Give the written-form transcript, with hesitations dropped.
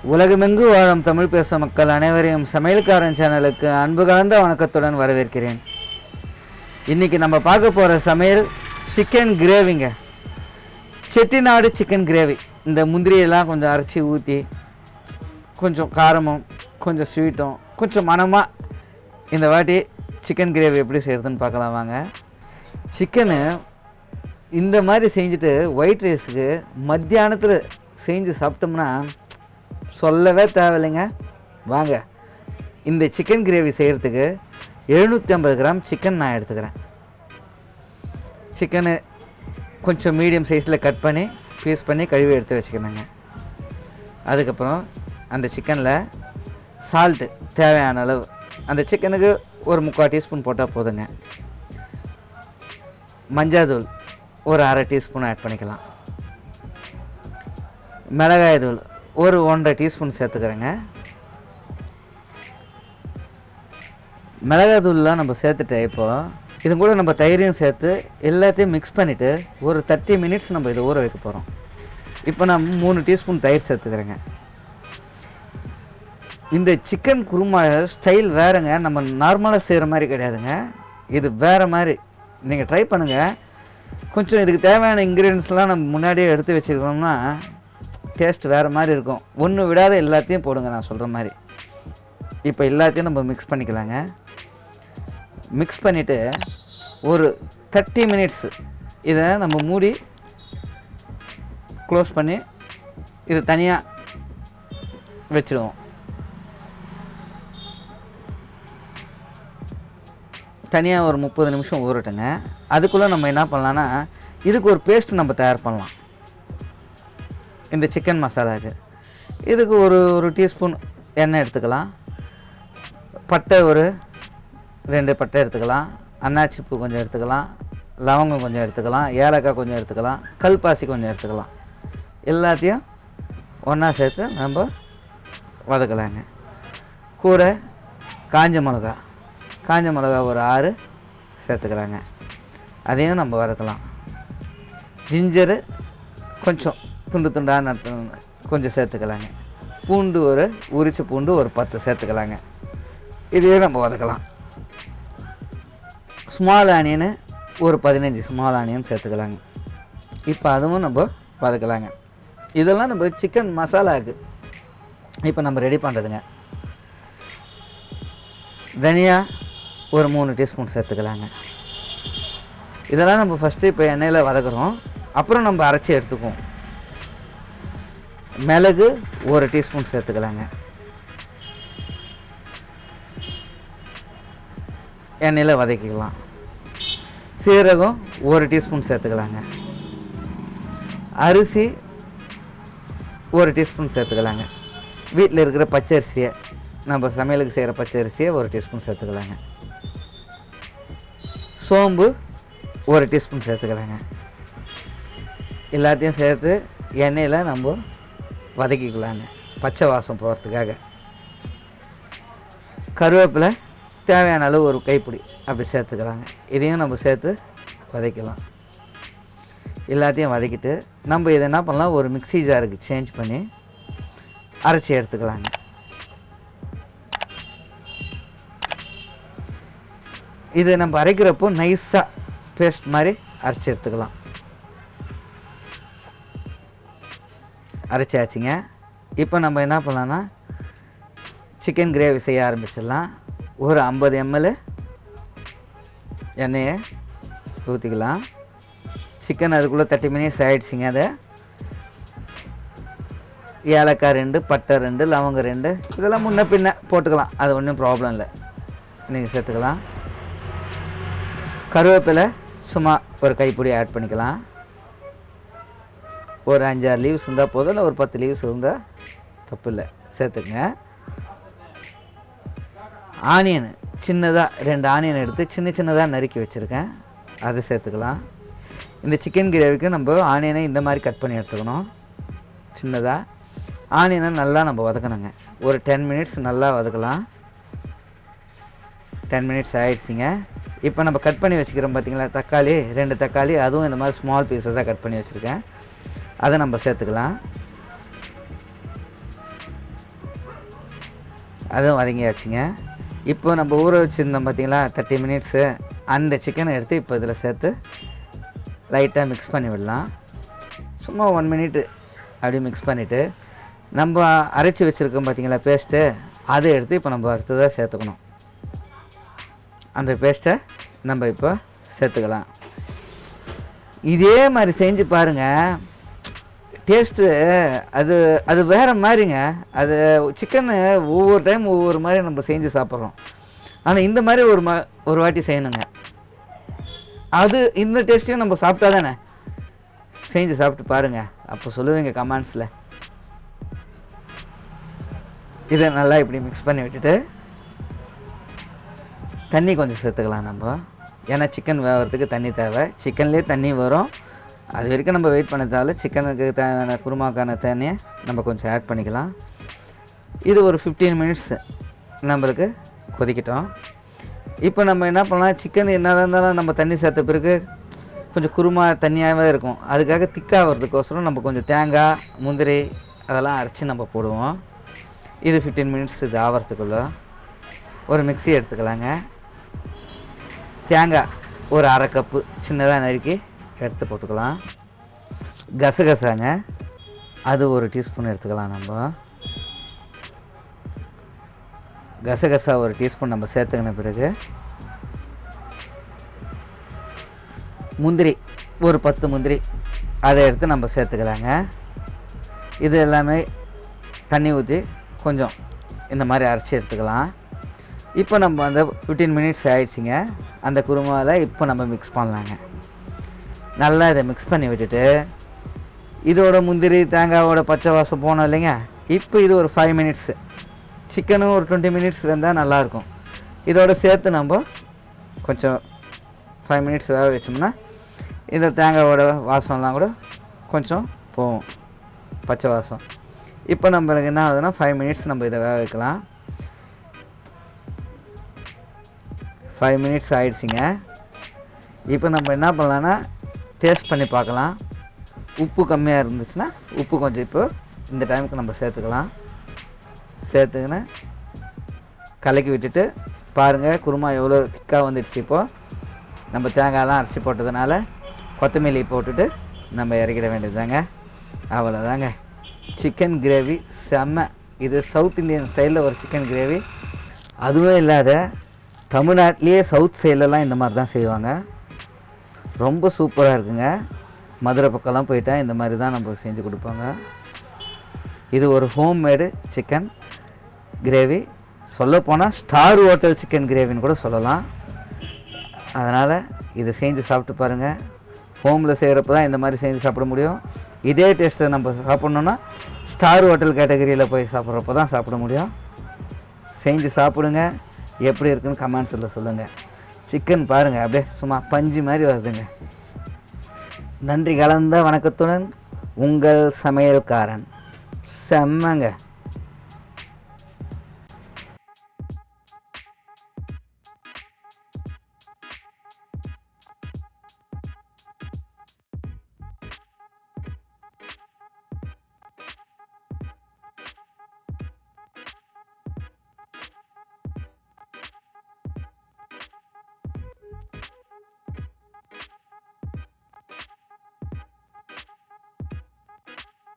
உலகமெங்கு வாழும் தமிழ் பேசும் மக்கள் அனைவரையும் சமையல்காரன் சேனலுக்கு அன்பு கலந்த வணக்கத்துடன் வரவேற்கிறேன். இன்றைக்கி நம்ம பார்க்க போகிற சமையல் சிக்கன் கிரேவிங்க. Chettinad chicken gravy. இந்த முந்திரியெல்லாம் கொஞ்சம் அரைச்சி ஊற்றி கொஞ்சம் காரமும் கொஞ்சம் ஸ்வீட்டும் கொஞ்சம் மனமாக இந்த வாட்டி சிக்கன் கிரேவி எப்படி செய்கிறதுன்னு பார்க்கலாம் வாங்க. சிக்கனு இந்த மாதிரி செஞ்சுட்டு ஒயிட் ரைஸுக்கு மத்தியானத்தில் செஞ்சு சாப்பிட்டோம்னா சொல்லவே தேவையில்லைங்க. வாங்க, இந்த சிக்கன் கிரேவி செய்கிறதுக்கு 750 கிராம் சிக்கன் நான் எடுத்துக்கிறேன். சிக்கனு கொஞ்சம் மீடியம் சைஸில் கட் பண்ணி பீஸ் பண்ணி கழுவி எடுத்து வச்சுக்கணுங்க. அதுக்கப்புறம் அந்த சிக்கனில் சால்ட்டு தேவையான அளவு, அந்த சிக்கனுக்கு ஒரு 3/4 டீஸ்பூன் போட்டால் போதுங்க. மஞ்சள் ஒரு 1/2 டீஸ்பூன் ஆட் பண்ணிக்கலாம். மிளகாய் தூள் ஒரு 1.5 டீஸ்பூன் சேர்த்துக்கிறேங்க. மிளகாய் தூள்லாம் நம்ம சேர்த்துட்டு இப்போது இது கூட நம்ம தயிரையும் சேர்த்து எல்லாத்தையும் மிக்ஸ் பண்ணிவிட்டு ஒரு 30 மினிட்ஸ் நம்ம இதை ஊற வைக்க போகிறோம். இப்போ நான் 3 டீஸ்பூன் தயிர் சேர்த்துக்கிறேங்க. இந்த சிக்கன் குருமா ஸ்டைல் வேறுங்க, நம்ம நார்மலாக செய்கிற மாதிரி கிடையாதுங்க. இது வேறு மாதிரி, நீங்கள் ட்ரை பண்ணுங்கள். கொஞ்சம் இதுக்கு தேவையான இன்க்ரீடியன்ஸ்லாம் நம்ம முன்னாடியே எடுத்து வச்சுருக்கோம்னா டேஸ்ட் வேறு மாதிரி இருக்கும். ஒன்று விடாத எல்லாத்தையும் போடுங்க நான் சொல்கிற மாதிரி. இப்போ எல்லாத்தையும் நம்ம மிக்ஸ் பண்ணிக்கலாங்க. மிக்ஸ் பண்ணிவிட்டு ஒரு 30 மினிட்ஸ் இதை நம்ம மூடி க்ளோஸ் பண்ணி இது தனியாக வச்சுடுவோம். தனியாக ஒரு 30 நிமிஷம் ஊறட்டுங்க. அதுக்குள்ளே நம்ம என்ன பண்ணலான்னா இதுக்கு ஒரு பேஸ்ட் நம்ம தயார் பண்ணலாம். இந்த சிக்கன் மசாலாவுக்கு இதுக்கு ஒரு டீஸ்பூன் எண்ணெய் எடுத்துக்கலாம். பட்டை ஒரு 2 பட்டை எடுத்துக்கலாம். அன்னாச்சி பூ கொஞ்சம் எடுத்துக்கலாம். லவங்கம் கொஞ்சம் எடுத்துக்கலாம். ஏலக்காய் கொஞ்சம் எடுத்துக்கலாம். கல்பாசி கொஞ்சம் எடுத்துக்கலாம். எல்லாத்தையும் ஒன்றா சேர்த்து நம்ம வதக்கலாங்க. கூட காஞ்ச மிளகா ஒரு 6 சேர்த்துக்கலாங்க. அதையும் நம்ம வதக்கலாம். ஜிஞ்சரு கொஞ்சம் துண்டு துண்டாக கொஞ்சம் சேர்த்துக்கலாங்க. பூண்டு உரிச்ச பூண்டு ஒரு 10 சேர்த்துக்கலாங்க. இதையே நம்ம வதக்கலாம். ஸ்மால் ஆனியனு ஒரு 15 ஸ்மால் ஆனியன் சேர்த்துக்கலாங்க. இப்போ அதுவும் நம்ம வதக்கலாங்க. இதெல்லாம் நம்ம சிக்கன் மசாலாவுக்கு இப்போ நம்ம ரெடி பண்ணுறதுங்க. தனியா ஒரு 3 டீஸ்பூன் சேர்த்துக்கலாங்க. இதெல்லாம் நம்ம ஃபஸ்ட்டு இப்போ எண்ணெயில் வதக்குறோம், அப்புறம் நம்ம அரைச்சி எடுத்துக்குவோம். மிளகு ஒரு டீஸ்பூன் சேர்த்துக்கலாங்க. எண்ணெயில் வதக்கிக்கலாம். சீரகம் ஒரு டீஸ்பூன் சேர்த்துக்கலாங்க. அரிசி ஒரு டீஸ்பூன் சேர்த்துக்கலாங்க. வீட்டில் இருக்கிற பச்சரிசியை, நம்ம சமையலுக்கு செய்கிற பச்சரிசியை ஒரு டீஸ்பூன் சேர்த்துக்கலாங்க. சோம்பு ஒரு டீஸ்பூன் சேர்த்துக்கலாங்க. எல்லாத்தையும் சேர்த்து எண்ணெயில் நம்ம வதக்கிக்கலாங்க, பச்சை வாசம் போகிறதுக்காக. கருவேப்பிலை தேவையான அளவு ஒரு கைப்பிடி அப்படி சேர்த்துக்கலாங்க. இதையும் நம்ம சேர்த்து வதக்கலாம். எல்லாத்தையும் வதக்கிட்டு நம்ம இதை என்ன பண்ணலாம், ஒரு மிக்ஸி ஜாருக்கு சேஞ்ச் பண்ணி அரைச்சி எடுத்துக்கலாங்க. இதை நம்ம அரைக்கிறப்போ நைஸாக பேஸ்ட் மாதிரி அரைச்சி எடுத்துக்கலாம். அரைச்சாச்சுங்க. இப்போ நம்ம என்ன பண்ணலான்னா சிக்கன் கிரேவி செய்ய ஆரம்பிச்சிடலாம். ஒரு 50 ml எண்ணெயை ஊற்றிக்கலாம். சிக்கன் அதுக்குள்ளே 30 மினிட்ஸ் ஆகிடுச்சிங்க. அதை ஏலக்காய் 2, பட்டை 2, லவங்கம் 2 இதெல்லாம் முன்ன பின்ன போட்டுக்கலாம். அது ஒன்றும் ப்ராப்ளம் இல்லை, நீங்கள் சேர்த்துக்கலாம். கருவேப்பிலை சும்மா ஒரு கைப்பிடி ஆட் பண்ணிக்கலாம். ஒரு 5-6 லீவ்ஸ் இருந்தால் போதும், இல்லை ஒரு 10 லீவ்ஸ் இருந்தால் தப்பு இல்லை, சேர்த்துக்குங்க. ஆனியன் சின்னதாக 2 ஆனியன் எடுத்து சின்னதாக நறுக்கி வச்சுருக்கேன், அதை சேர்த்துக்கலாம். இந்த சிக்கன் கிரேவிக்கு நம்ம ஆனியனை இந்த மாதிரி கட் பண்ணி எடுத்துக்கணும் சின்னதாக. ஆனியனை நல்லா நம்ம வதக்கணுங்க. ஒரு 10 மினிட்ஸ் நல்லா வதக்கலாம். 10 மினிட்ஸ் ஆகிடுச்சிங்க. இப்போ நம்ம கட் பண்ணி வச்சுக்கிறோம் பார்த்திங்களா, தக்காளி 2 தக்காளி, அதுவும் இந்த மாதிரி ஸ்மால் பீஸஸாக கட் பண்ணி வச்சுருக்கேன். அதை நம்ம சேர்த்துக்கலாம். அதுவும் வதங்கியாச்சுங்க. இப்போ நம்ம ஊற வச்சுருந்தோம் பார்த்தீங்களா 30 மினிட்ஸு, அந்த சிக்கனை எடுத்து இப்போ இதில் சேர்த்து லைட்டாக மிக்ஸ் பண்ணி விடலாம். சும்மா 1 மினிட்டு அப்படி மிக்ஸ் பண்ணிவிட்டு நம்ம அரைச்சி வச்சுருக்கோம் பார்த்தீங்களா பேஸ்ட்டு, அதை எடுத்து இப்போ நம்ம அடுத்ததாக சேர்த்துக்கணும். அந்த பேஸ்ட்டை நம்ம இப்போ சேர்த்துக்கலாம். இதே மாதிரி செஞ்சு பாருங்கள், டேஸ்ட்டு அது அது வேறு மாதிரிங்க. அது சிக்கனு ஒவ்வொரு டைம் ஒவ்வொரு மாதிரி நம்ம செஞ்சு சாப்பிட்றோம். ஆனால் இந்த மாதிரி ஒரு வாட்டி செய்யணுங்க. அது இந்த டேஸ்ட்டையும் நம்ம சாப்பிட்டா தானே. செஞ்சு சாப்பிட்டு பாருங்கள், அப்போ சொல்லுவீங்க கமெண்ட்ஸில். இதை நல்லா இப்படி மிக்ஸ் பண்ணி விட்டுட்டு தண்ணி கொஞ்சம் சேர்த்துக்கலாம் நம்ம. ஏன்னா சிக்கன் வேகிறதுக்கு தண்ணி தேவை. சிக்கன்லேயே தண்ணி வரும், அது வரைக்கும் நம்ம வெயிட் பண்ண தேவை. சிக்கனுக்கு தேவையான குருமாக்கான தண்ணியை நம்ம கொஞ்சம் ஆட் பண்ணிக்கலாம். இது ஒரு 15 மினிட்ஸ் நம்மளுக்கு கொதிக்கட்டும். இப்போ நம்ம என்ன பண்ணலாம், சிக்கன் என்ன இருந்தாலும் நம்ம தண்ணி சேர்த்த பிறகு கொஞ்சம் குருமா தண்ணியாகவே இருக்கும். அதுக்காக திக்காகிறதுக்கோசரம் நம்ம கொஞ்சம் தேங்காய் முந்திரி அதெல்லாம் அரைச்சி நம்ம போடுவோம். இது 15 மினிட்ஸ் இது ஆகிறதுக்குள்ளே ஒரு மிக்ஸி எடுத்துக்கலாங்க. தேங்காய் ஒரு 1/2 கப்பு சின்னதாக நறுக்கி எடுத்து போட்டுக்கலாம். கசகசாங்க, அது ஒரு டீஸ்பூன் எடுத்துக்கலாம். நம்ம கசகசா ஒரு டீஸ்பூன் நம்ம சேர்த்துக்கின பிறகு முந்திரி ஒரு 10 முந்திரி அதை எடுத்து நம்ம சேர்த்துக்கலாங்க. இது எல்லாமே தண்ணி ஊற்றி கொஞ்சம் இந்த மாதிரி அரைச்சி எடுத்துக்கலாம். இப்போ நம்ம அந்த 15 மினிட்ஸ் ஆகிடுச்சிங்க. அந்த குருமாவில் இப்போ நம்ம மிக்ஸ் பண்ணலாங்க. நல்லா இதை மிக்ஸ் பண்ணி விட்டுட்டு இதோட முந்திரி தேங்காயோட பச்சை வாசம் போனோம் இல்லைங்க. இப்போ இது ஒரு 5 மினிட்ஸு, சிக்கனும் ஒரு 20 மினிட்ஸ் வெந்தால் நல்லாயிருக்கும். இதோட சேர்த்து நம்ம கொஞ்சம் 5 மினிட்ஸ் வேக வச்சோம்னா இந்த தேங்காயோட வாசம்லாம் கூட கொஞ்சம் போகும், பச்சை வாசம். இப்போ நம்மளுக்கு என்ன ஆகுதுன்னா 5 மினிட்ஸ் நம்ம இதை வேக வைக்கலாம். 5 மினிட்ஸ் ஆகிடுச்சிங்க. இப்போ நம்ம என்ன பண்ணலான்னா டேஸ்ட் பண்ணி பார்க்கலாம். உப்பு கம்மியாக இருந்துச்சுன்னா உப்பு கொஞ்சம் இப்போ இந்த டைமுக்கு நம்ம சேர்த்துக்கலாம். சேர்த்துக்கின்னு கலக்கி விட்டுட்டு பாருங்கள், குருமா எவ்வளோ திக்காக வந்துடுச்சு. இப்போது நம்ம தேங்காயெல்லாம் அரைச்சி போட்டதுனால கொத்தமல்லி போட்டுட்டு நம்ம இறக்கிட வேண்டியதுதாங்க. அவ்வளோதாங்க, சிக்கன் கிரேவி செம்ம. இது சவுத் இந்தியன் ஸ்டைலில் ஒரு சிக்கன் கிரேவி. அதுவும் இல்லாத தமிழ்நாட்டிலேயே சவுத் சைட்லலாம் இந்த மாதிரி தான் செய்வாங்க. ரொம்ப சூப்பராக இருக்குங்க. மதுரை பக்கம்லாம் போயிட்டால் இந்த மாதிரி தான் நம்ம செஞ்சு கொடுப்பாங்க. இது ஒரு ஹோம்மேடு சிக்கன் கிரேவி. சொல்லப்போனால் ஸ்டார் ஹோட்டல் சிக்கன் கிரேவின்னு கூட சொல்லலாம். அதனால் இதை செஞ்சு சாப்பிட்டு பாருங்கள். ஹோமில் செய்கிறப்ப தான் இந்த மாதிரி செஞ்சு சாப்பிட முடியும். இதே டேஸ்ட்டை நம்ம சாப்பிட்ணுன்னா ஸ்டார் ஹோட்டல் கேட்டகரியில் போய் சாப்பிட்றப்ப தான் சாப்பிட முடியும். செஞ்சு சாப்பிடுங்க, எப்படி இருக்குன்னு கமெண்ட்ஸில் சொல்லுங்கள். சிக்கன் பாருங்கள், அப்படியே சும்மா பஞ்சு மாதிரி வருதுங்க. நன்றி கலந்த வணக்கத்துடன் உங்கள் சமையல்காரன். செம்மங்க.